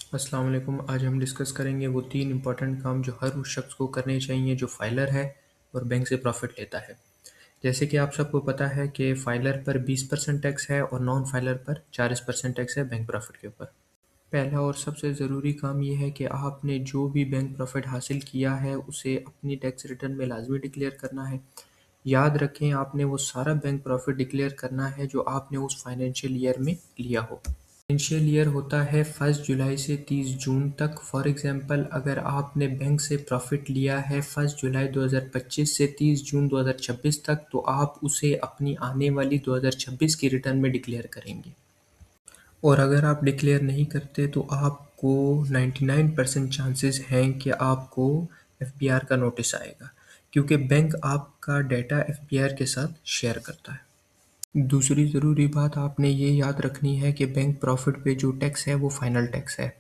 अस्सलाम वालेकुम। आज हम डिस्कस करेंगे वो 3 इम्पोर्टेंट काम जो हर उस शख्स को करने चाहिए जो फाइलर है और बैंक से प्रॉफ़िट लेता है। जैसे कि आप सबको पता है कि फाइलर पर 20% टैक्स है और नॉन फाइलर पर 40% टैक्स है बैंक प्रॉफ़िट के ऊपर। पहला और सबसे ज़रूरी काम ये है कि आपने जो भी बैंक प्रॉफ़िट हासिल किया है उसे अपनी टैक्स रिटर्न में लाज़मी डिक्लेयर करना है। याद रखें, आपने वो सारा बैंक प्रॉफ़िट डिक्लेयर करना है जो आपने उस फाइनेंशियल ईयर में लिया हो। फाइनेंशियल ईयर होता है 1 जुलाई से 30 जून तक। फॉर एग्ज़ाम्पल, अगर आपने बैंक से प्रॉफ़िट लिया है 1 जुलाई 2025 से 30 जून 2026 तक, तो आप उसे अपनी आने वाली 2026 की रिटर्न में डिक्लेयर करेंगे। और अगर आप डिक्लेयर नहीं करते तो आपको 99% चांसेस हैं कि आपको एफबीआर का नोटिस आएगा, क्योंकि बैंक आपका डेटा एफबीआर के साथ शेयर करता है। दूसरी ज़रूरी बात आपने ये याद रखनी है कि बैंक प्रॉफ़िट पे जो टैक्स है वो फ़ाइनल टैक्स है।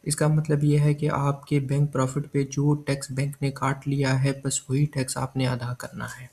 इसका मतलब ये है कि आपके बैंक प्रॉफ़िट पे जो टैक्स बैंक ने काट लिया है, बस वही टैक्स आपने अदा करना है।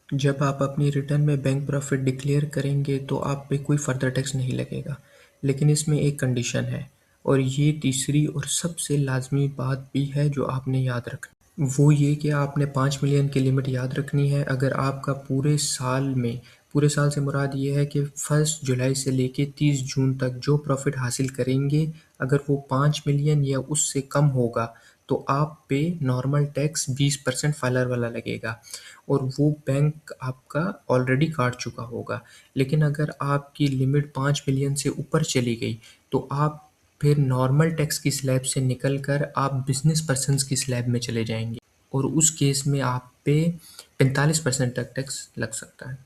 जब आप अपनी रिटर्न में बैंक प्रॉफ़िट डिक्लेयर करेंगे तो आप पे कोई फ़र्दर टैक्स नहीं लगेगा। लेकिन इसमें एक कंडीशन है, और ये तीसरी और सबसे लाज़मी बात भी है जो आपने याद रखनी। वो ये कि आपने 5 मिलियन की लिमिट याद रखनी है। अगर आपका पूरे साल से मुराद ये है कि 1 जुलाई से लेके 30 जून तक जो प्रॉफ़िट हासिल करेंगे, अगर वो 5 मिलियन या उससे कम होगा तो आप पे नॉर्मल टैक्स 20% फाइलर वाला लगेगा और वो बैंक आपका ऑलरेडी काट चुका होगा। लेकिन अगर आपकी लिमिट 5 मिलियन से ऊपर चली गई तो आप फिर नॉर्मल टैक्स की स्लैब से निकल कर आप बिज़नेस पर्सन्स की स्लैब में चले जाएंगे, और उस केस में आप पे 45% तक टैक्स लग सकता है।